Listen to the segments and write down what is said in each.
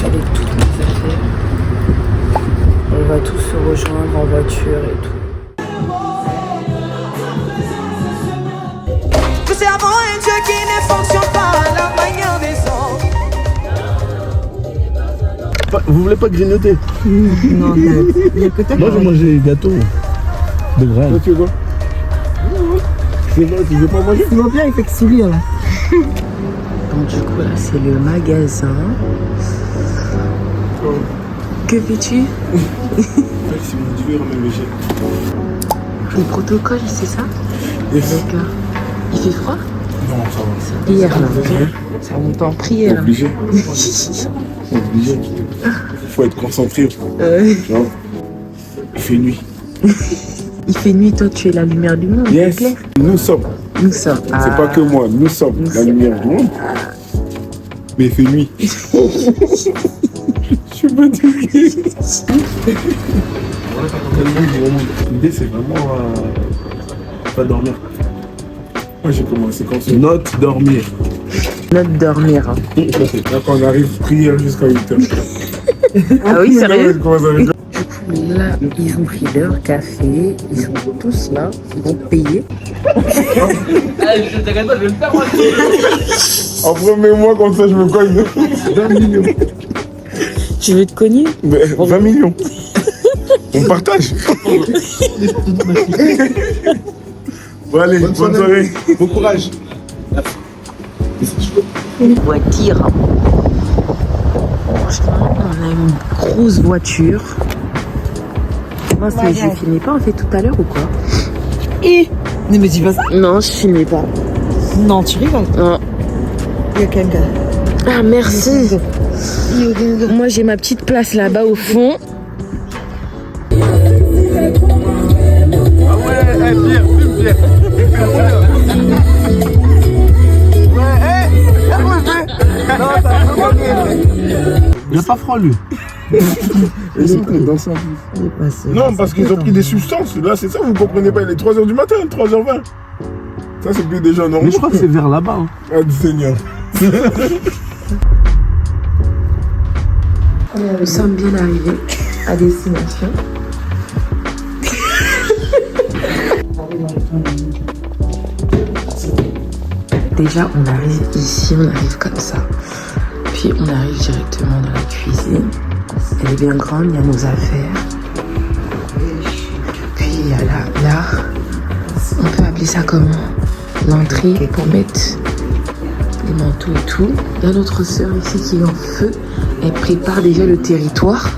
avec toutes mes affaires. On va tous se rejoindre en voiture et tout. Le cerveau est un Dieu qui ne fonctionne pas à la manière des autres. Vous voulez pas grignoter? Non, il y a que toi. Moi, je vais manger des gâteaux de graines. Toi, tu veux quoi? C'est vrai, tu veux pas manger? Il va bien, il fait que sourire là. Donc du coup là c'est le magasin. Que fais-tu? C'est mon dieu, même léger. Le protocole, c'est ça? Yes. D'accord. Il fait froid? Non, ça va. Prière là. Ça monte en prière. Obligé. Obligé. Faut être concentré. Genre, il fait nuit. Il fait nuit, toi tu es la lumière du monde. Yes. C'est clair? Nous sommes. Nous sommes. C'est pas que moi, nous sommes Nous la sommes. lumière du monde. Mais il fait nuit. Je suis fatigué. L'idée c'est vraiment pas dormir. Moi j'ai commencé quand c'est note dormir. Note dormir. Hein. Là quand on arrive prière jusqu'à 8h. Ah oui, sérieux? Comment ça rigole? Là, ils ont pris leur café. Ils sont tous là. Ils vont payer. En premier mois comme ça je me cogne 20 millions. Tu veux te cogner? 20 millions. On partage. Bon allez, bonne soirée. Bon courage. Une voiture. Franchement, on a une grosse voiture. Moi, je filmais pas en fait tout à l'heure ou quoi? Et ne me dis pas ça. Non, je filmais pas. Non, tu rigoles. Non. Il y a quelqu'un. Ah, merci. Moi, j'ai ma petite place là-bas au fond. Il n'a pas froid lui. Ils sont pris dans ça. Non, parce qu'ils ont pris des substances. Là, c'est ça, vous ne comprenez pas. Il est 3h du matin, 3h20. Ça, c'est plus des gens normaux. Mais je crois que c'est vers là-bas. Hein. Ah, du Seigneur. Nous sommes bien arrivés à destination. Déjà, on arrive ici, on arrive comme ça. Puis on arrive directement dans la cuisine. Elle est bien grande, il y a nos affaires. Puis il y a là, on peut appeler ça comment? L'entrée pour mettre les manteaux et tout. Il y a notre sœur ici qui est en feu. Elle prépare déjà le territoire.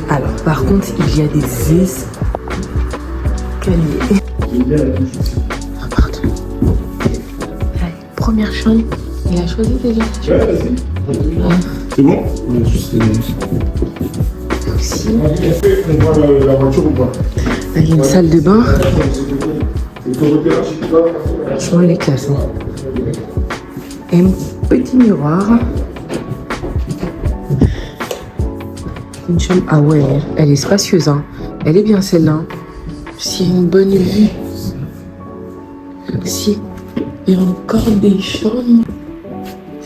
Alors par contre, il y a des escaliers. Ah, pardon. Allez, première chambre. Il a choisi déjà. Ouais, vas-y. C'est bon? Aussi. On voit la voiture ou pas? Il y a une salle de bain. Il faut retirer. Franchement, elle est classe. Hein. Et un petit miroir. Une chambre. Ah ouais, elle est spacieuse. Hein. Elle est bien celle-là. S'il y a une bonne vue. Si. Il y a encore des chambres.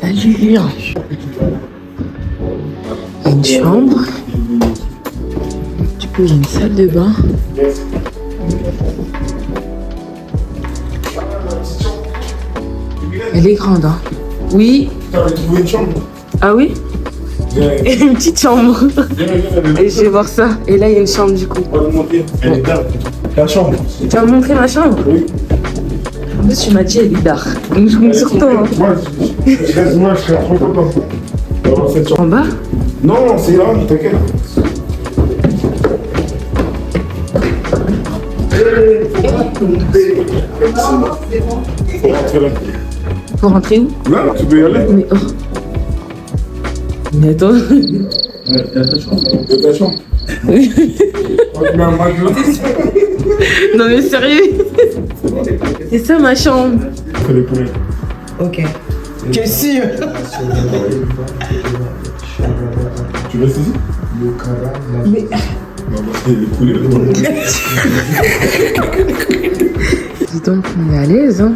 Salut. Il y a une chambre. Du coup, il y a une salle de bain. Elle est grande, hein? Oui. T'as trouvé une chambre? Ah oui? Une petite chambre. Et je vais voir ça. Et là, il y a une chambre du coup. On va vous montrer. Elle est dingue. La chambre. Tu vas me montrer ma chambre? Oui. En plus, tu m'as dit elle est d'art. Donc je compte sur toi. Hein. Moi, je serais trop content d'avoir cette chambre. En bas? Non, c'est là, t'inquiète. Faut rentrer là. Faut rentrer où? Là, tu peux y aller. Mais oh. Mais attends. Il y a ta chambre. Oui. On te met un matelas. Non mais sérieux? C'est ça ma chambre. C'est les poulets. Ok. Que sûr. Tu restes ici? Mais Non, parce qu'il y a les poulets. Dis donc, on est à l'aise, hein.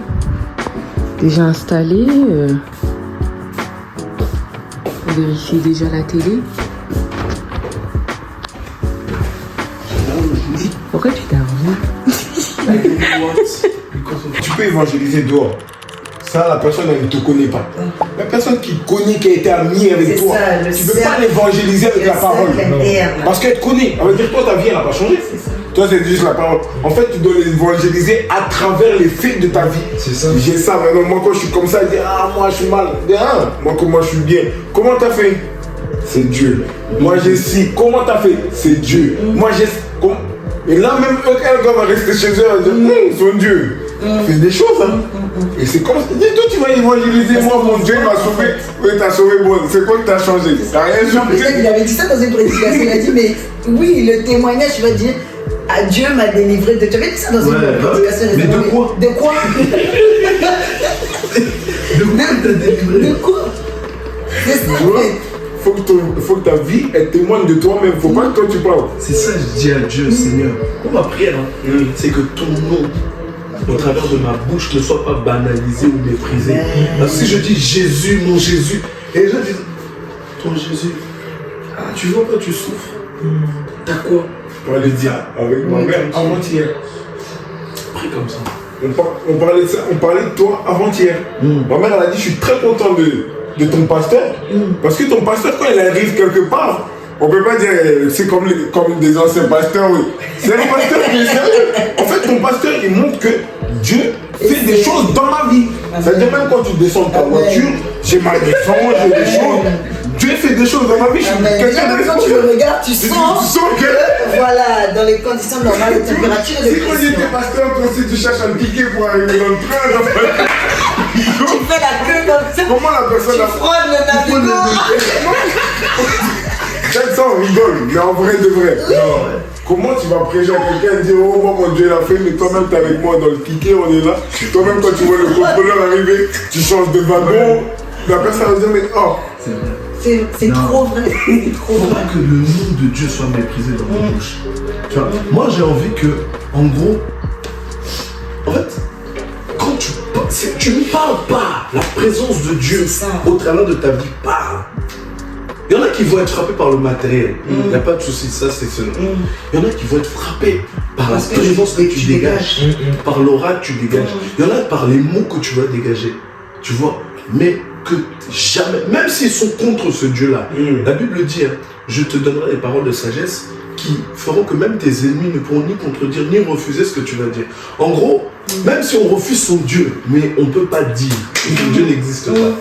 Déjà installé. vérifier déjà la télé. Pourquoi tu t'as revu? Tu peux évangéliser dehors. Ça, la personne, elle ne te connaît pas. La personne qui te connaît, qui a été amie avec toi, tu ne peux pas l'évangéliser avec la parole. Parce qu'elle te connaît. Elle va dire, toi, ta vie, elle n'a pas changé. Toi, c'est juste la parole. En fait, tu dois l'évangéliser à travers les faits de ta vie. C'est ça. J'ai ça maintenant. Moi, quand je suis comme ça, je dis, ah, moi, je suis mal. Je dis, ah, moi, comment je suis bien. Comment t'as fait? C'est Dieu. Moi, j'ai si. Comment t'as fait? C'est Dieu. Moi, j'ai. Et là, même quelqu'un va rester chez eux et dire, son Dieu. Fais des choses, hein. Et c'est comme ça. Dis-toi, tu vas évangéliser. Moi, mon Dieu m'a sauvé. Oui, t'as sauvé. Bon, c'est quoi que t'as changé? T'as rien changé. Peut-être qu'il avait dit ça dans une prédication. Il a dit, mais oui, le témoignage, tu vas dire, ah, Dieu m'a délivré de. Tu avais dit ça dans une prédication. Mais de quoi? De quoi? De quoi? C'est ça, en fait. Faut que ta vie, elle témoigne de toi-même. Faut pas que toi tu parles. C'est ça que je dis à Dieu, Seigneur. Pour ma prière, c'est que ton nom, au travers de ma bouche, ne soit pas banalisé ou méprisé. Parce que si je dis Jésus, mon Jésus, et les gens disent, ton Jésus, ah, tu vois quand tu souffres, t'as quoi? On va le dire avec ma mère avant-hier. Prie comme ça. On parlait de ça, on parlait de toi avant-hier. Ma mère, elle a dit, je suis très content de ton pasteur. Parce que ton pasteur, quand il arrive quelque part, on peut pas dire, c'est comme des anciens pasteurs, oui. C'est un pasteur qui est sérieux. En fait, ton pasteur, il montre que Dieu fait des choses dans ma vie. C'est-à-dire, même quand tu descends de ta voiture, j'ai mal de sang, j'ai des choses. Dieu fait des choses dans ma vie. Je suis quelqu'un de quand tu le regardes, tu sens que, voilà, dans les conditions normales de température et de si quand pression. j'étais pasteur, toi aussi tu cherches un ticket pour arriver dans le train. Tu fais la queue comme ça. Comment la personne Tu frottes le navigo. 400, on rigole, mais en vrai de vrai. Comment tu vas prêcher à quelqu'un et dire, oh, moi mon Dieu l'a fait, mais toi-même t'es avec moi dans le ticket, on est là. Toi-même quand tu vois le contrôleur arriver, tu changes de wagon. La personne va dire, mais oh. C'est trop vrai. C'est trop Faut vrai. pas que le nom de Dieu soit méprisé dans ma bouche. Tu vois, moi j'ai envie que, en gros, en fait, quand tu ne parles pas, la présence de Dieu au travers de ta vie parle. Il y en a qui vont être frappés par le matériel. Il n'y a pas de souci, ça c'est selon. Il y en a qui vont être frappés par la présence que tu dégages, par l'aura que tu dégages. Il y en a par les mots que tu vas dégager. Tu vois, mais que jamais, même s'ils sont contre ce Dieu-là, la Bible dit, hein, je te donnerai des paroles de sagesse qui feront que même tes ennemis ne pourront ni contredire ni refuser ce que tu vas dire. En gros, même si on refuse son Dieu, mais on ne peut pas dire que Dieu n'existe pas.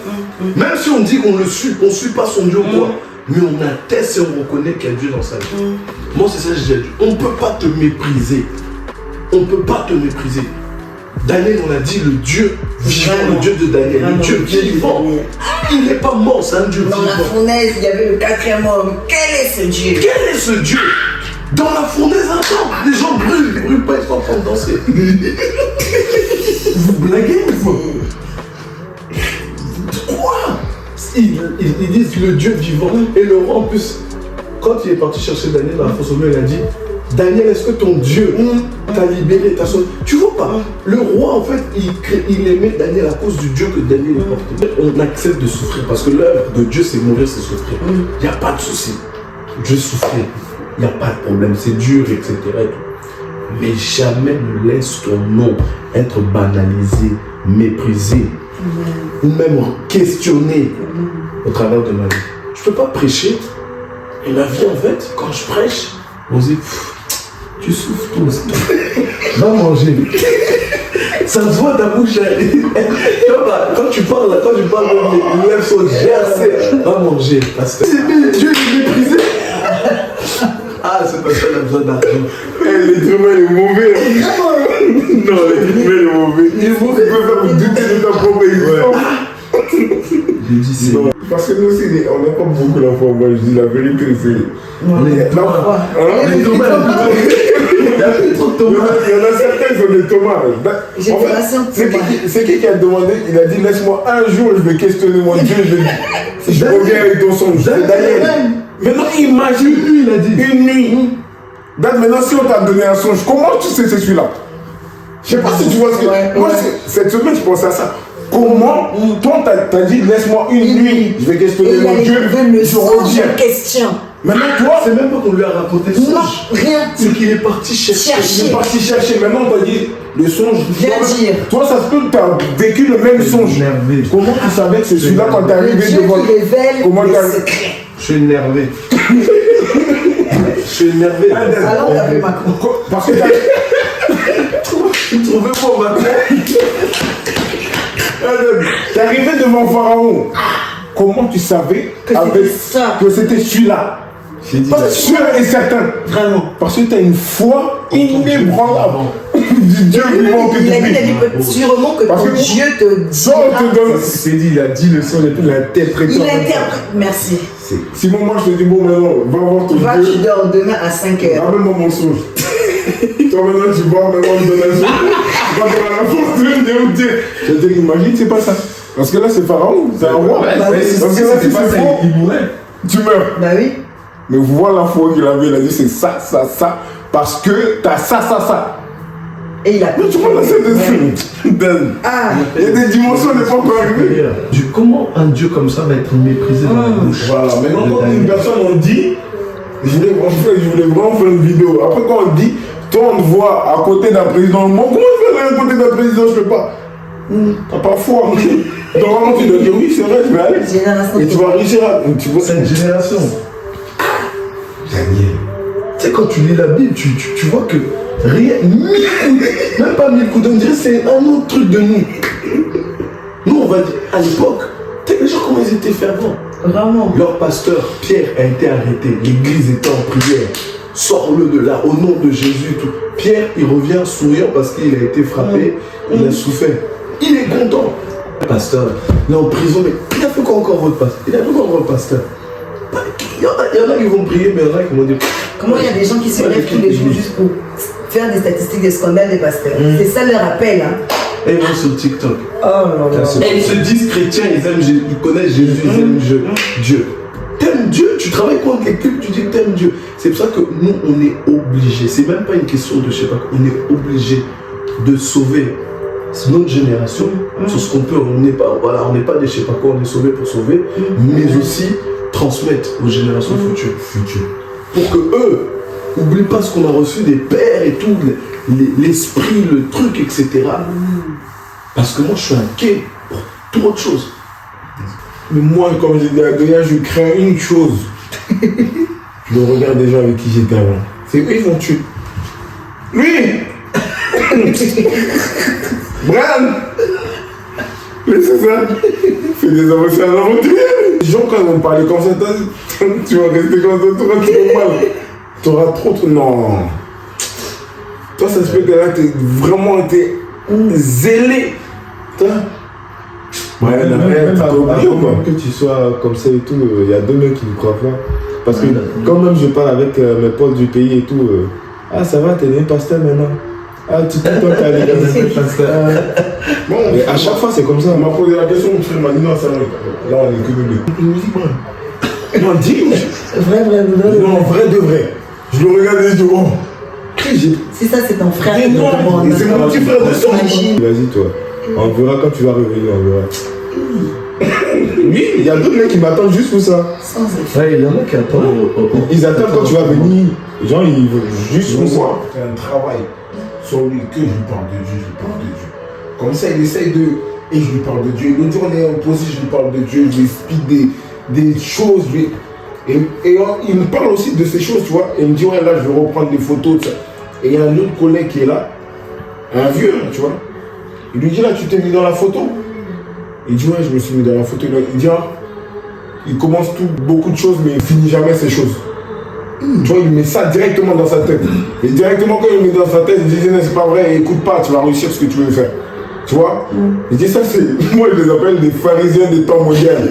Même si on dit qu'on le suit, on ne suit pas son Dieu ou quoi, mais on atteste et on reconnaît qu'il y a Dieu dans sa vie. Moi, c'est ça que je dis à Dieu. On ne peut pas te mépriser. On ne peut pas te mépriser. Daniel, on a dit le Dieu vivant, le Dieu de Daniel, le Dieu vivant. Il n'est pas mort, c'est un Dieu vivant. Dans la fournaise, il y avait le 4e homme. Quel est ce Dieu? Quel est ce Dieu? Dans la fournaise, attends, les gens brûlent pas, ils sont en train de danser. Vous blaguez ou quoi? Quoi? Ils disent le Dieu vivant. Et le roi, en plus, quand il est parti chercher Daniel dans la fosse aux lions, il a dit, Daniel, est-ce que ton Dieu t'a libéré, t'a sauvé? Tu vois pas? Le roi, en fait, il aimait Daniel à cause du Dieu que Daniel est porté. On accepte de souffrir parce que l'œuvre de Dieu, c'est mourir, c'est souffrir. Il n'y a pas de souci. Dieu souffrait. Il n'y a pas de problème. C'est dur, etc. Mais jamais ne laisse ton nom être banalisé, méprisé, ou même questionné au travers de ma vie. Je ne peux pas prêcher. Et ma vie, en fait, quand je prêche, on dit, tu souffres toi aussi. Va manger. Ça se voit ta bouche. Quand tu parles, les lèvres sont gercées. Va manger. Parce que Dieu est méprisé. Ah, c'est parce qu'elle a besoin d'argent. L'être humain est mauvais. Non, l'être humain est mauvais. Il faut que tu peux faire douter de ta propre existence. Je dis c'est. Parce que nous aussi, on n'a pas beaucoup d'enfants. Moi, je dis la vérité, c'est. Les tomates. Les tomates. Il y a plus trop de tomates. Il y en a certains qui ont des tomates. C'est qui a demandé? Il a dit, laisse-moi un jour, je vais questionner mon Dieu. Je reviens avec ton songe. C'est Daniel. Maintenant, imagine, lui, il a dit. Une nuit. Maintenant, si on t'a donné un songe, comment tu sais c'est celui-là? Je sais pas si tu vois ce que. Moi, cette semaine, je pensais à ça. comment toi t'as dit laisse-moi une nuit, je vais questionner mon Dieu, je reviens. Question. Maintenant toi, C'est même pas qu'on lui a raconté le songe. Non, rien. C'est qu'il est parti chercher. il est parti chercher. Maintenant on t'a dit le songe. Viens dire. Toi ça se peut que t'as vécu le même songe. énervé. Comment tu savais que c'est celui-là quand t'es arrivé Dieu devant qui révèle comment les t'as secrets. Je suis énervé. Je suis énervé. Alors on appelle Macron. Parce que Trouvez-moi Macron. t'es arrivé devant Pharaon. Comment tu savais Que c'était ça. que c'était celui-là? J'ai dit Sûr et certain. Vraiment. Parce que tu as une foi inébranlable du Dieu vivant que tu Il a dit vis. sûrement que Parce ton que Dieu te Ça, on te dira. donne. C'est dit, il a dit le son, il a interprété. Il interprète. Merci. Simon, moi je te dis, bon, maintenant, va voir ton Va, tu Dieu. dors demain à 5h. Ramène-moi mon songe. Toi maintenant, tu vois, maintenant, on te donne un songe. Quand tu auras la fortune de Dieu. Je te dis, imagine, c'est pas ça. Parce que là, c'est Pharaon, c'est un roi. Parce que là, si c'est faux, il mourrait. tu meurs. Bah oui. Mais voilà la foi qu'il avait, il a dit, c'est ça, ça, ça. Parce que t'as ça, ça, ça. Et il a. Mais tu vois, là, c'est des Ah. il y a des dimensions, on n'est pas encore arrivé. Comment un Dieu comme ça va être méprisé dans la bouche? Voilà, maintenant de quand Daniel. une personne on dit, je voulais vraiment faire une vidéo. Après quand on dit, toi on te voit à côté d'un président, moi comment je vais aller à côté d'un président, je peux pas. T'as pas foi. Donc vraiment tu dois dire oui c'est vrai, je vais aller. Génération. Et tu vas réussir à. Tu vois, Cette génération. Daniel. Tu sais, quand tu lis la Bible, tu vois que rien, 1000 coups, même pas 1000 coups, on dirait que c'est un autre truc de nous. Nous, on va dire, à l'époque, tu sais les gens comment ils étaient fervents. Vraiment. Leur pasteur, Pierre, a été arrêté. L'église était en prière. Sors-le de là, au nom de Jésus. Tout. Pierre, il revient souriant parce qu'il a été frappé, il a souffert. Il est content. Le pasteur, il est en prison, mais il a fait quoi encore votre pasteur? Il a fait quoi encore votre pasteur? Il y en a qui vont prier, mais il y en a qui vont dire. Comment il y a des gens qui se lèvent tous les jours juste pour faire des statistiques, des scandales des pasteurs. C'est ça leur appel. Hein. Et ils vont sur TikTok. Oh là là. Et ils se disent chrétiens, ils connaissent Jésus, ils aiment Dieu. T'aimes Dieu, tu travailles contre les cultes, tu dis t'aimes Dieu. C'est pour ça que nous, on est obligés. C'est même pas une question de je sais pas quoi. On est obligés de sauver notre génération sur ce qu'on peut. On n'est pas, voilà, on n'est pas des je sais pas quoi, on est sauvés pour sauver, mais aussi transmettre aux générations futures. Pour que eux n'oublient pas ce qu'on a reçu des pères et tout, l'esprit, le truc, etc. Parce que moi, je suis inquiet pour toute autre chose. Mais moi, comme j'ai dit à Doya, je crains une chose. Je le regarde déjà avec qui j'étais avant. C'est eux, ils vont tuer. Lui Brian Mais c'est ça. C'est des avancées à l'aventure. Les gens, quand ils vont parler comme ça, tu vas rester comme ça, tu auras trop mal. Tu auras trop. Non. Toi, ça se fait que là, tu as vraiment été zélé. Toi. Ouais, même avant que tu sois comme ça et tout, il y a deux mecs qui ne croient pas. Parce que quand même je parle avec mes potes du pays et tout, ah ça va, t'es né pasteur maintenant. Ah tu toi t'es allé dans pasteur. Bon, Mais à chaque fois c'est comme ça. on m'a posé la question, mon frère m'a dit non, ça va. Là, on est que de deux. Je me dis, bon. Non, dis. Vrai. Non, vrai de vrai. Je le regarde et je dis, oh. Si ça, c'est ton frère. Et non, c'est mon petit frère de sang. Vas-y toi, on verra quand tu vas revenir, on verra. Oui, il y a d'autres mecs qui m'attendent juste pour ça. Ouais, il y en a qui attendent. Ils attendent quand tu vas venir. Genre ils veulent juste pour ça. Moi, c'est un travail sur lui que je lui parle de Dieu, je lui parle de Dieu. Comme ça, il essaye de. Et je lui parle de Dieu. L'autre jour, on est posé, je lui parle de Dieu, je lui explique des choses. Et il me parle aussi de ces choses, tu vois. Et il me dit, ouais, là, je vais reprendre des photos, de ça. Et il y a un autre collègue qui est là, un vieux, tu vois. Il lui dit, là, tu t'es mis dans la photo. Il dit, ouais, je me suis mis dans la photo. Il dit, ah, il commence beaucoup de choses, mais il finit jamais ces choses. Tu vois, il met ça directement dans sa tête. Et directement, quand il met dans sa tête, il dit, non, c'est pas vrai, écoute pas, tu vas réussir ce que tu veux faire. Tu vois? Il dit, ça, c'est. Moi, je les appelle des pharisiens des temps modernes.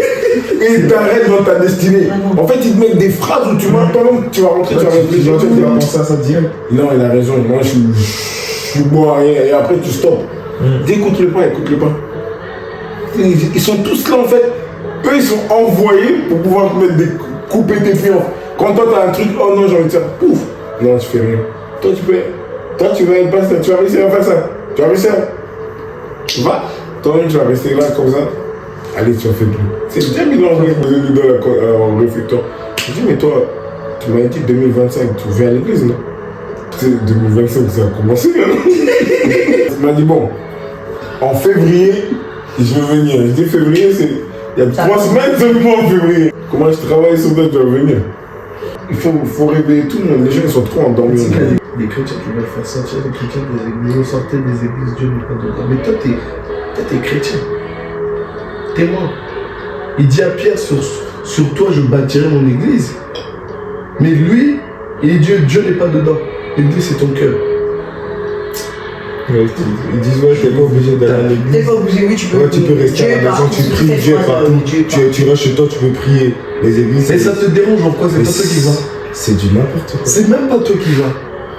Et ils t'arrêtent dans ta destinée. En fait, ils te mettent des phrases où tu vas, tu vas rentrer, tu vas réfléchir. Tu vas penser à ça direct. Non, il a raison. Moi, je suis bon à rien. Et après, tu stoppes. Dis, écoute-le pas, écoute-le pas. Ils sont tous là, en fait. Eux, ils sont envoyés pour pouvoir te mettre des couper tes pieds. Quand toi, t'as un truc, oh non, j'ai envie de faire, pouf. Non, tu fais rien. Toi, tu peux. Toi, tu vas être pasteur. Tu vas réussir à faire ça. Tu vas réussir. Va. Toi-même, tu vas rester là comme ça. Allez, tu en fais plus. C'est le diable qui l'a envoyé en réflecteur. Je dis, mais toi, tu m'as dit 2025, tu viens à l'église, non? C'est 2025, ça a commencé. Hein. Il m'a dit, bon, en février, je vais venir. Je dis, février, c'est. Il y a 3 semaines seulement en février. Comment je travaille sur toi, tu vas venir? Il faut réveiller tout le monde. Les gens, ils sont trop endormis. Les chrétiens qui veulent faire sortir les chrétiens des églises, sortir des églises, Dieu n'est pas dedans. Mais toi, t'es chrétien. Témoin. Il dit à Pierre, sur toi, je bâtirai mon église. Mais lui, il est Dieu, Dieu n'est pas dedans. L'église, c'est ton cœur. Ouais, ils disent, ouais, t'es pas obligé d'aller à l'église. T'es pas obligé, oui, tu peux. Ouais, tu peux rester à la maison, tu pries, Dieu est partout. Tu rentres chez toi, tu peux prier. Les églises. Et ça te dérange en quoi? C'est pas toi qui vas. C'est du n'importe quoi. C'est même pas toi qui vas.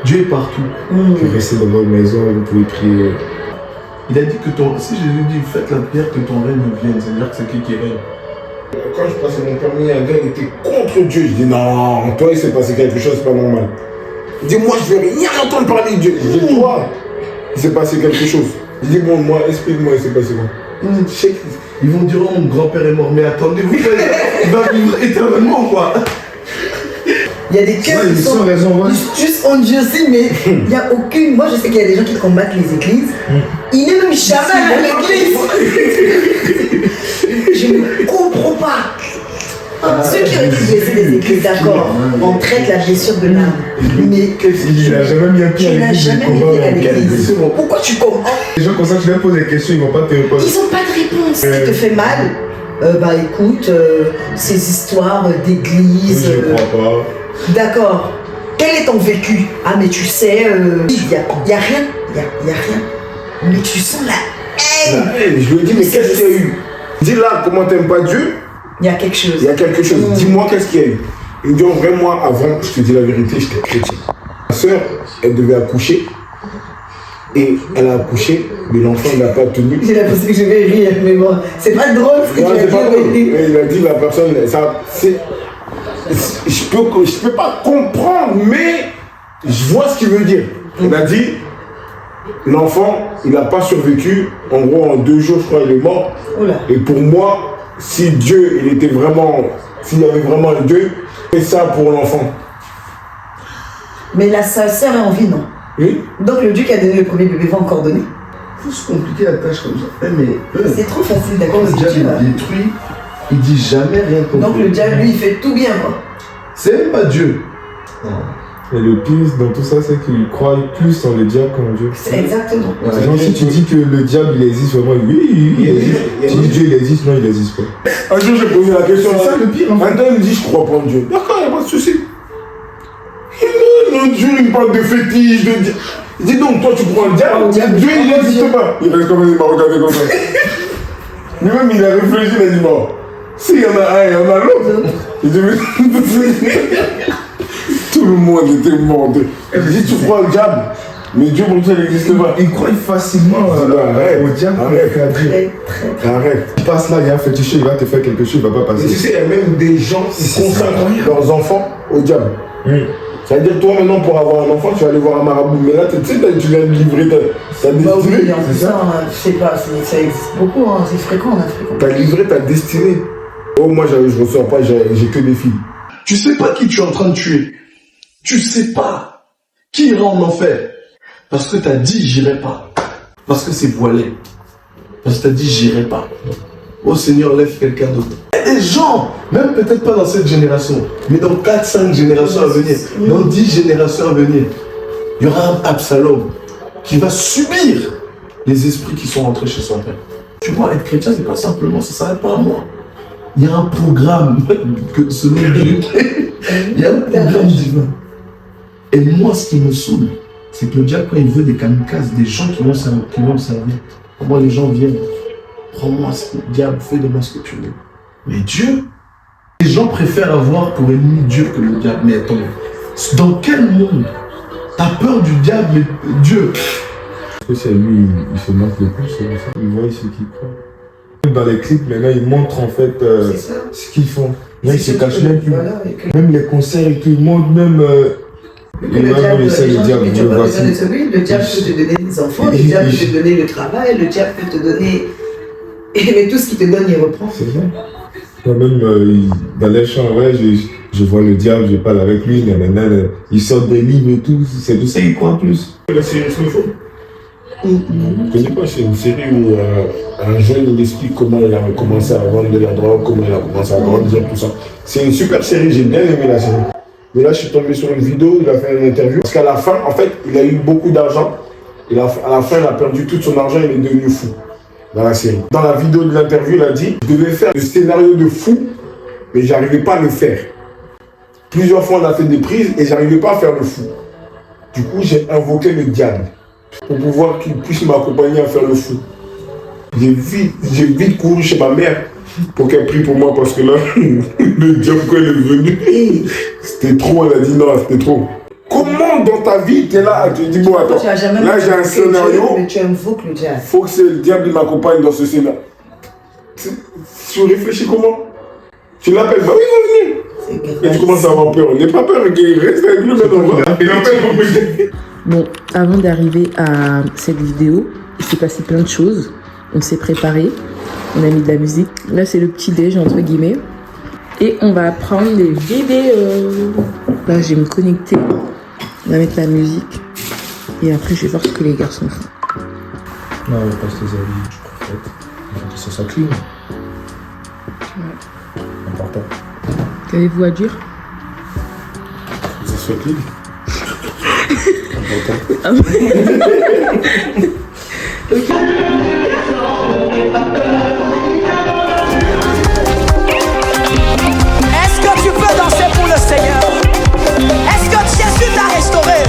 Dieu est partout. Vous pouvez rester dans votre maison, vous pouvez prier. Il a dit que si Jésus dit faites la prière que ton règne vienne, c'est-à-dire que c'est qui règne. Quand je passais mon permis, un gars il était contre Dieu. Je dis non, toi il s'est passé quelque chose, c'est pas normal. Il dit moi je vais rien entendre parler de Dieu. Je dis toi, il s'est passé quelque chose. Je dis bon, moi, explique-moi, il s'est passé quoi? Ils vont dire oh mon grand-père est mort, mais attendez-vous, il va vivre éternellement quoi. Il y a des cœurs qui sont juste en Dieu aussi, mais il n'y a aucune. Moi, je sais qu'il y a des gens qui combattent les églises. Ils n'aiment même jamais à l'église. Je ne comprends pas. Ceux qui ont été blessés des églises, d'accord, on traite la blessure de l'âme. Mais Il n'a jamais mis un pied à l'église. à l'église. Pourquoi tu comprends? Les gens comme ça, tu leur poses des questions, ils ne vont pas te répondre. Ils n'ont pas de réponse. Ce qui te fait mal, bah écoute, ces histoires d'église. Je ne crois pas. D'accord. Quel est ton vécu? Ah mais tu sais, il y a rien. Il y a rien. Mais tu sens la haine. Je lui ai dit, mais qu'est-ce qu'il y a eu? Dis là, comment t'aimes pas Dieu? Il y a quelque chose. Il y a quelque chose. Dis-moi qu'est-ce qu'il y a eu. Il me dit, en vrai, moi, avant, je te dis la vérité, j'étais chrétien. Ma soeur, elle devait accoucher. Et elle a accouché, mais l'enfant n'a pas tenu. J'ai l'impression que je vais rire, mais bon, c'est pas drôle ce que tu as dit. Il a dit, la personne, ça, c'est. Je peux pas comprendre, mais je vois ce qu'il veut dire. Il a dit, l'enfant, il n'a pas survécu. En gros, en 2 jours, je crois, il est mort. Oula. Et pour moi, si Dieu, il était vraiment, s'il y avait vraiment un Dieu, c'est ça pour l'enfant. Mais sa sœur est en vie, non? Oui. Donc le Dieu qui a donné le premier bébé va encore donner? Il faut se compliquer la tâche comme ça. Mais C'est trop facile quand d'accord le avec Dieu. diable détruit, il dit jamais rien contre Donc le diable, lui, il fait tout bien, quoi. C'est même pas Dieu. Et le pire dans tout ça, c'est qu'ils croient plus en le diable qu'en Dieu. C'est exactement. C'est genre si tu dis que le diable il existe vraiment, oui, il existe. Si tu dis Dieu il existe, non, il n'existe pas. Un jour, j'ai posé la question. C'est ça le pire, en fait. Maintenant, il me dit, je crois pas en Dieu. D'accord, il n'y a pas de souci. Non, Dieu, il parle de fétiche, de Dieu. Il dit donc, toi, tu crois en diable. Dieu, il n'existe pas. Il reste comme il m'a regardé comme ça. Lui-même, il a réfléchi, il a dit, bon, s'il y en a un, il y en a l'autre. Il dit, mais. Tout le monde était mort. Il dit, tu crois au diable. Mais Dieu, pour toi, il n'existe pas. Ils croient facilement au diable qu'à Dieu. Arrête. Tu passes là, il y a un féticheur, il va te faire quelque chose, il ne va pas Et tu passer. sais, il y a même des gens qui consacrent leurs enfants au diable. C'est-à-dire, toi, maintenant, pour avoir un enfant, tu vas aller voir un marabout. Mais là, tu sais, tu viens de livrer ta Bah oui, destinée. en plus, je sais pas, ça existe beaucoup, hein, c'est fréquent en Afrique. Tu as livré ta destinée. Oh, moi, je ressors pas, j'ai que des filles. Tu sais pas qui tu es en train de tuer. Tu sais pas qui ira en enfer. Parce que t'as dit j'irai pas. Parce que c'est voilé. Parce que t'as dit j'irai pas. Oh Seigneur, lève quelqu'un d'autre. Il y a des gens, même peut-être pas dans cette génération, mais dans 4-5 générations à venir, dans 10 générations à venir, il y aura un Absalom qui va subir les esprits qui sont rentrés chez son père. Tu vois, être chrétien, c'est pas simplement, ça s'arrête pas à moi. Il y a un programme que selon Dieu, il y a un programme divin. Et moi, ce qui me saoule, c'est que le diable, quand il veut des kamikazes, des gens qui vont le servir, comment les gens viennent, prends-moi, diable, fais de moi ce que tu veux. Mais Dieu, les gens préfèrent avoir pour ennemi Dieu que le diable. Mais attends, dans quel monde t'as peur du diable et Dieu? Parce que c'est lui, il se montre le plus, c'est ça. Il voit ce qu'il croit. Dans les clips, maintenant, ils montrent en fait ce qu'ils font. Là, ils se cachent même plus. Voilà, Même les concerts et tout, ils montrent même. le diable, le diable peut te donner des enfants, le diable peut te donner le travail, le diable peut te donner Mais tout ce qu'il te donne, il reprend. C'est vrai. Quand même, dans les champs, ouais, je vois le diable, je parle avec lui, nanana, il sort des livres et tout, c'est tout ça, il croit en plus. La série Snowfall. Je ne connais pas, c'est une série où un jeune il explique comment il a commencé à vendre de la drogue, comment il a commencé à grandir, tout ça. C'est une super série, j'ai bien aimé la série. Mais là, je suis tombé sur une vidéo, il a fait une interview. Parce qu'à la fin, en fait, il a eu beaucoup d'argent. Et à la fin, il a perdu tout son argent, il est devenu fou dans la série. Dans la vidéo de l'interview, il a dit « Je devais faire le scénario de fou, mais j'arrivais pas à le faire. Plusieurs fois, on a fait des prises et j'arrivais pas à faire le fou. Du coup, j'ai invoqué le diable pour pouvoir qu'il puisse m'accompagner à faire le fou. J'ai vite couru chez ma mère pour qu'elle prie pour moi parce que là, le diable, quand il est venu, c'était trop, elle a dit non, c'était trop. Comment dans ta vie, tu es là, tu te dis, bon, attends, là j'ai un scénario, mais tu invoques le diable. Faut que le diable m'accompagne dans ce scénario. Tu réfléchis comment? Tu l'appelles, bah oui, il va venir. Et tu commences à avoir peur. N'aie pas peur, il reste avec lui maintenant. Il appelle pour me. Bon, avant d'arriver à cette vidéo, il s'est passé plein de choses. On s'est préparé, on a mis de la musique. Là, c'est le petit déj, entre guillemets. Et on va prendre les bébés. Là, je vais me connecter. On va mettre la musique. Et après, je vais voir ce que les garçons font. Non, on passe les habits du prophète. Ça soit clean. Ouais. Important. Qu'avez-vous à dire? Ça soit clean. Est-ce que tu peux danser pour le Seigneur? Est-ce que Jésus t'a restauré?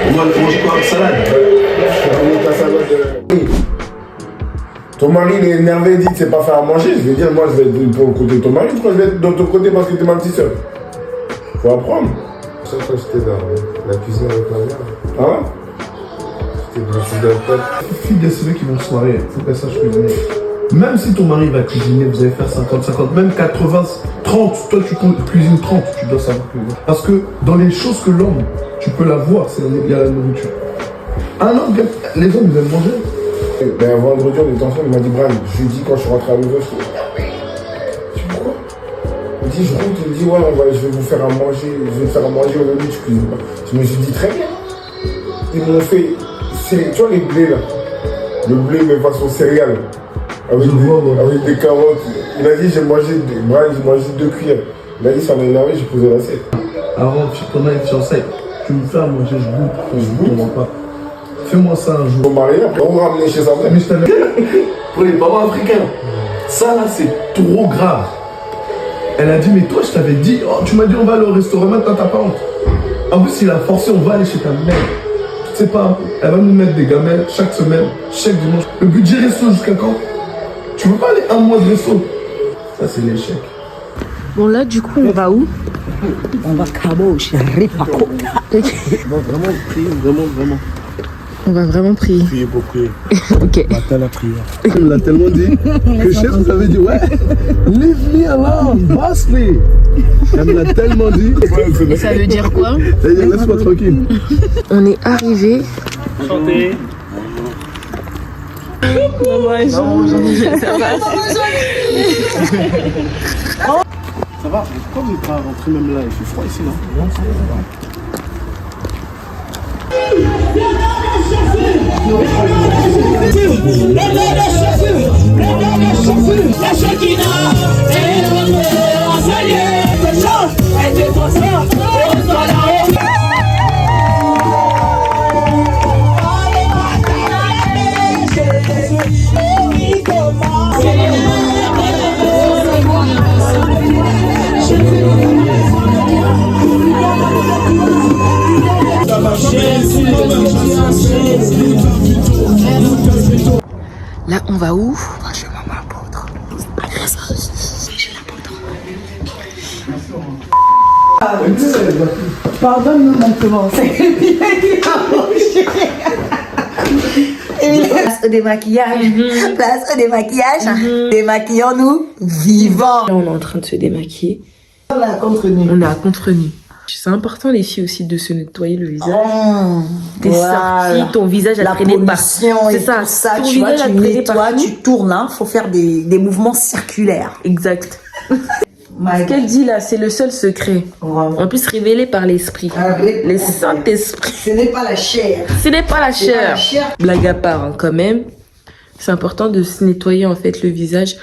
On va manger quoi? Salade. Ton mari il est énervé, il dit que c'est pas faire à manger. Je vais dire, moi je vais être pour le côté de ton mari, pourquoi je vais être de ton côté parce que t'es ma petite soeur? Faut apprendre. Chaque fois que j'étais dans la cuisine avec ma mère, Hein? j'étais branché dans le tête. Les filles de ceux qui vont se marier, faut qu'elles sachent cuisiner. Même si ton mari va cuisiner, vous allez faire 50-50, même 80-30, toi tu cuisines 30, tu dois savoir cuisiner. Parce que dans les choses que l'homme, tu peux la voir, il y a la nourriture. Un homme, les hommes, ils aiment manger. Ben vendredi on était ensemble, il m'a dit Brian, jeudi quand je suis rentré à l'ouvrage, je dis pourquoi? Il dit je rentre, il dit ouais je vais vous faire à manger, je vais te faire à manger aujourd'hui, tu cuisines pas. Je me suis dit très bien. Ils m'ont fait, tu vois les blés là, le blé mais façon céréales, avec des carottes. Il a dit Brian j'ai mangé 2 cuillères. Il a dit ça m'a énervé, j'ai posé l'assiette. Avant, quand on est fiancé, tu me fais à manger, je goûte pas. Fais-moi ça un jour. Mon mari, après on ramenait chez sa mère. Mais je t'avais pour les parents africains, ça là c'est trop grave. Elle a dit mais toi je t'avais dit, oh, tu m'as dit on va aller au restaurant, maintenant t'as pas honte. En plus il a forcé, on va aller chez ta mère. Tu sais pas, elle va nous mettre des gamelles chaque semaine, chaque dimanche. Le budget resto jusqu'à quand? Tu veux pas aller un mois de resto? Ça c'est l'échec. Bon là, du coup, on va où? On va Kabosh, Ripako. On va vraiment prier, vraiment. On va vraiment prier. Prier pour prier. Ok. Matin la prière. Elle me l'a tellement dit que chef nous avait dit ouais, leave me alone, boss me. Elle me l'a tellement dit. Ça veut dire quoi? Ça veut dire laisse-moi tranquille. On est arrivé. Chantez. Ça va, pourquoi vous n'êtes pas rentré même là? Il fait froid ici, non? Non, ça va. On va où? On va chez maman apôtre. Chez l'apôtre. Pardonne-nous mon commencer. Place au démaquillage. Place au démaquillage. Démaquillons-nous vivants. Là, on est en train de se démaquiller. On est à contre-nu. On est à contre-nu. C'est important, les filles, aussi, de se nettoyer le visage. T'es Voilà. sortie, ton visage a La traîné partout. pollution et ça. tout ça, Ton tu vois, visage a tu traîné nettoies, partout. tu tournes, hein. Faut faire des mouvements circulaires. Exact. My Ce qu'elle dit là, c'est le seul secret. Vraiment. En plus, révélé par l'esprit. Le Saint-Esprit. Ce n'est pas la chair. Ce n'est pas la C'est pas la chair. chair. Blague à part, hein, quand même. C'est important de se nettoyer, en fait, le visage.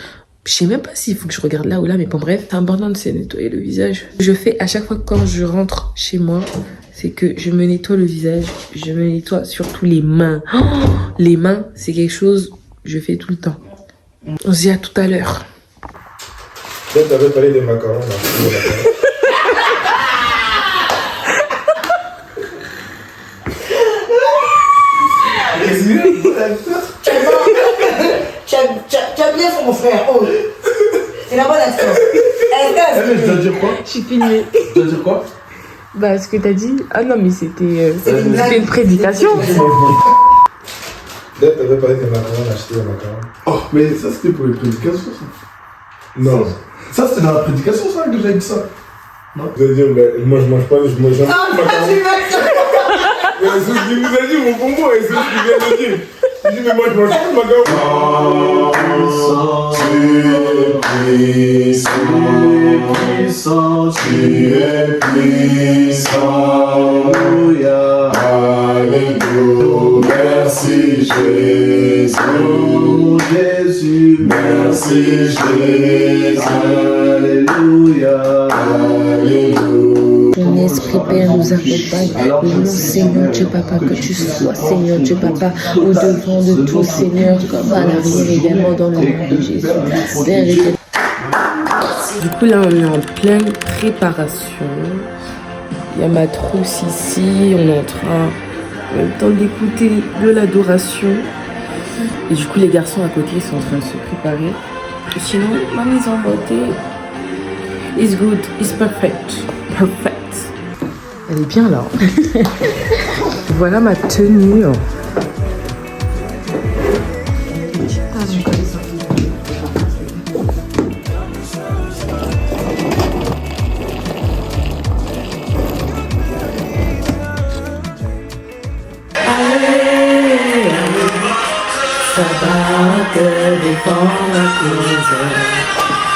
Je sais même pas s'il faut que je regarde là ou là, mais bon, bref. C'est important de se nettoyer le visage. Je fais à chaque fois quand je rentre chez moi, c'est que je me nettoie le visage. Je me nettoie surtout les mains. Oh, les mains, c'est quelque chose que je fais tout le temps. On se dit à tout à l'heure. Là, t'avais parlé des macarons. Là. Tu as bien fait mon frère. Oh. C'est la bonne action. Mais je dois dire quoi? Je suis filmée. Je dois dire quoi? Bah, ce que t'as dit. Ah non, mais c'était C'était une prédication. Là, t'avais parlé des macarons, acheter des macarons. Oh, mais ça c'était pour les prédications, ça. Non. Ça c'était dans la prédication, ça, que j'avais dit ça. Vous allez dire, mais moi je mange pas, je mange jamais de macarons. Mais c'est ce qu'il vous a dit, mon combo, et c'est ce qu'il vient de dire. Il dit, mais moi je mange pas de macarons. Tu es puissant, Alléluia, Alléluia, merci Jésus, Jésus, merci Jésus, Alléluia, Alléluia. Ton esprit Père nous accompagne. Nous, Seigneur Dieu Papa, que tu sois, Seigneur Dieu Papa, au devant de tout, Seigneur, comme à l'arrière également dans le nom de Jésus. Père éternel. Du coup, là, on est en pleine préparation. Il y a ma trousse ici. On est en train, en même temps, d'écouter de l'adoration. Et du coup, les garçons à côté ils sont en train de se préparer. Et sinon, ma mise en beauté is good, is perfect. Perfect. Elle est bien là. Voilà ma tenue.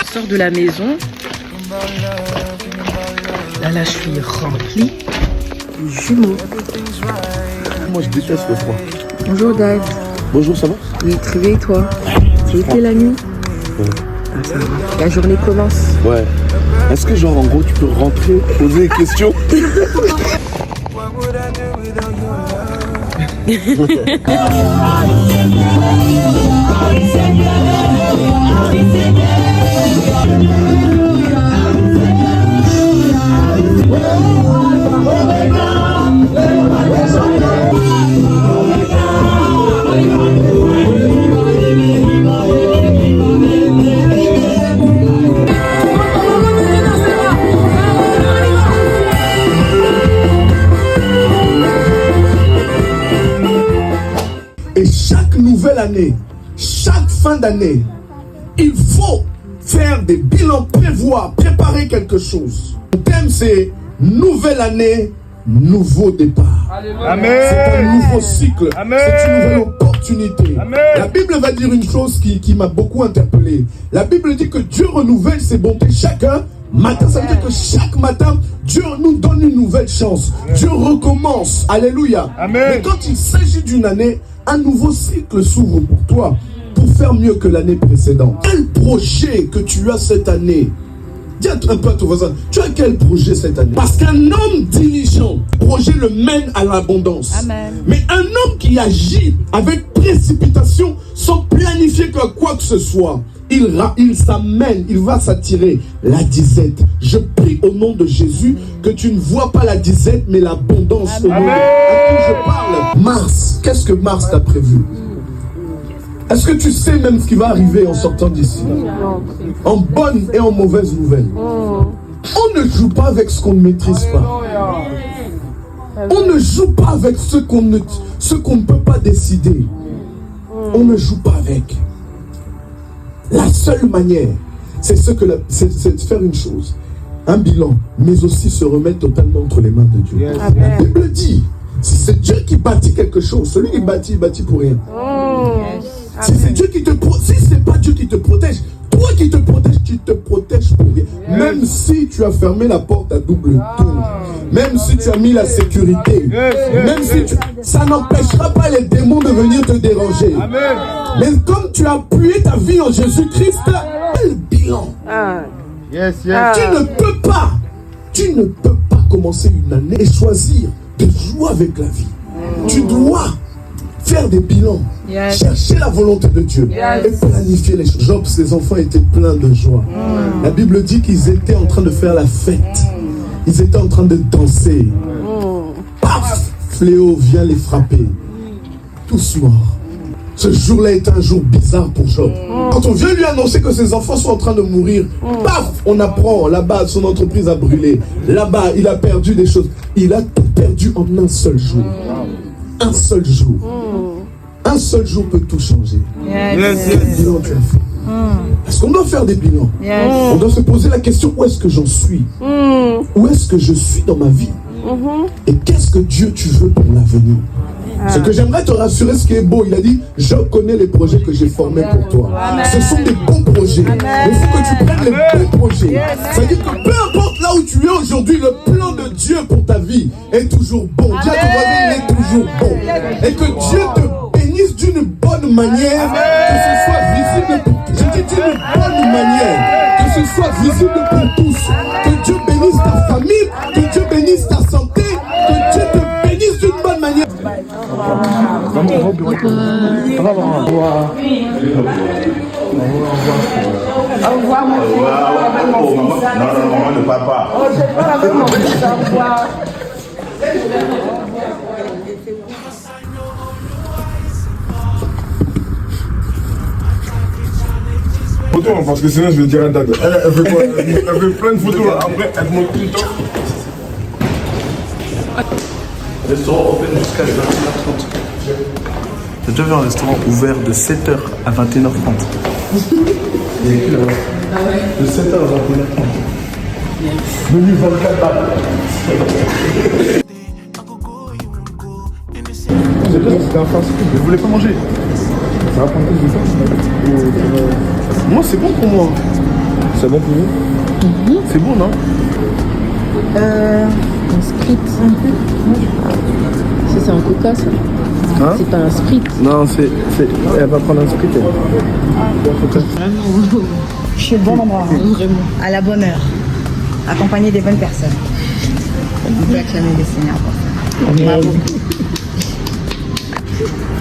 Je sors de la maison. Là, je suis remplie de jumeaux. Moi je déteste le froid. Bonjour, Dad. Bonjour, ça va? Oui, très bien, et toi? Tu étais la nuit? Ah, ça va. La journée commence. Ouais. Est-ce que genre en gros tu peux rentrer, poser des questions? Et chaque nouvelle année, chaque fin d'année, il faut faire des bilans, prévoir, préparer quelque chose. Le thème c'est nouvelle année, nouveau départ. Amen. C'est un nouveau cycle. Amen. C'est une nouvelle opportunité. Amen. La Bible va dire une chose qui m'a beaucoup interpellé. La Bible dit que Dieu renouvelle ses bontés chacun matin. Ça veut dire que chaque matin, Dieu nous donne une nouvelle chance. Dieu recommence. Alléluia. Amen. Mais quand il s'agit d'une année, un nouveau cycle s'ouvre pour toi pour faire mieux que l'année précédente. Quel projet que tu as cette année? Dis un peu à ton voisin, tu as quel projet cette année? Parce qu'un homme diligent, projet le mène à l'abondance. Mais un homme qui agit avec précipitation, sans planifier quoi que ce soit, il s'amène, il va s'attirer la disette. Je prie au nom de Jésus que tu ne vois pas la disette, mais l'abondance au nom de... À qui je parle? Mars, qu'est-ce que Mars t'a prévu? Est-ce que tu sais même ce qui va arriver en sortant d'ici? En bonne et en mauvaise nouvelle. On ne joue pas avec ce qu'on ne maîtrise pas. On ne joue pas avec ce qu'on ne peut pas décider. On ne joue pas avec. La seule manière, c'est de faire une chose, un bilan, mais aussi se remettre totalement entre les mains de Dieu. La Bible dit, si c'est Dieu qui bâtit quelque chose, celui qui bâtit, il bâtit pour rien. Si c'est Dieu qui te si c'est pas Dieu qui te protège, toi qui te protèges, tu te protèges pour rien. Même si tu as fermé la porte à double tour, même si tu as mis la sécurité, même si ça n'empêchera pas les démons de venir te déranger. Mais comme tu as appuyé ta vie en Jésus-Christ, quel bilan? Tu ne peux pas commencer une année et choisir de jouer avec la vie. Tu dois faire des bilans, chercher la volonté de Dieu et planifier les choses. Job, ses enfants étaient pleins de joie. La Bible dit qu'ils étaient en train de faire la fête. Ils étaient en train de danser. Paf! Fléau vient les frapper. Tous morts. Ce jour-là est un jour bizarre pour Job. Quand on vient lui annoncer que ses enfants sont en train de mourir, paf! On apprend, là-bas, son entreprise a brûlé. Là-bas, il a perdu des choses. Il a tout perdu en un seul jour. Un seul jour. Un seul jour peut tout changer. Quel bilan tu as fait? Parce qu'on doit faire des bilans. On doit se poser la question, où est-ce que j'en suis? Où est-ce que je suis dans ma vie? Et qu'est-ce que Dieu tu veux pour l'avenir? Ce que j'aimerais te rassurer, ce qui est beau, il a dit, je connais les projets que j'ai formés pour toi. Ce sont des bons projets. Mais il faut que tu prennes les bons projets. C'est-à-dire que peu importe là où tu es aujourd'hui, le plan de Dieu pour ta vie est toujours bon. Dieu te voisin, il est toujours bon. Et que Dieu te bénisse d'une bonne manière, que ce soit visible pour tous. Je dis d'une bonne manière, que ce soit visible pour tous. Que Dieu bénisse ta famille, que Dieu bénisse ta santé, que Dieu te bénisse d'une bonne manière. Au revoir, mon fils. Non, maman ne parle pas. Oh, je parle avec mon fils. Au revoir. Photo, parce que sinon je vais dire un tas de. Elle veut quoi? Elle veut plein de photos. Après, elle montre tout le temps. Restaurant open jusqu'à 21h30. J'ai déjà vu un restaurant ouvert de 7h à 21h30. Il y a écrit là-bas. De 7h à 21h30. Menu 24 balles. C'est bien, c'était un fast food. Vous voulez pas manger? Ça va prendre plus de temps. Moi, c'est bon pour moi. C'est bon pour vous? C'est bon, non? Un sprit. C'est un coca, ça. Hein? C'est pas un sprit. Non, elle va prendre un sprit. Je suis au bon endroit. Vraiment. À la bonne heure. Accompagné des bonnes personnes. On peut acclamer le Seigneur pour ça. Bravo.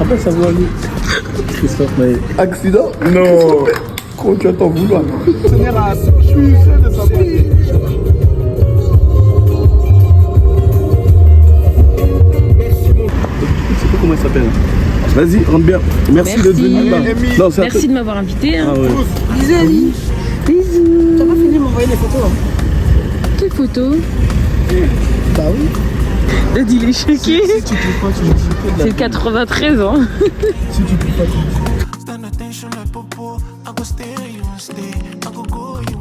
Après, ça va aller. Christophe, mais. Accident? Non! Comment tu vas t'en vouloir? Seigneur, je suis fier de savoir. Comment il s'appelle? Vas-y, rentre bien. Merci d'être venu là. Non, merci de m'avoir invité. Hein. Ah ouais. Bisous, Ali. Bisous. T'as pas fini de m'envoyer les photos, hein? Quelle photo? Bah oui. Daddy, il est choqué. Si tu peux pas, tu me choquer. C'est le 93 ans. Si tu peux pas, tu me Stand attention like popo, I go stay, you won't stay. I go go, you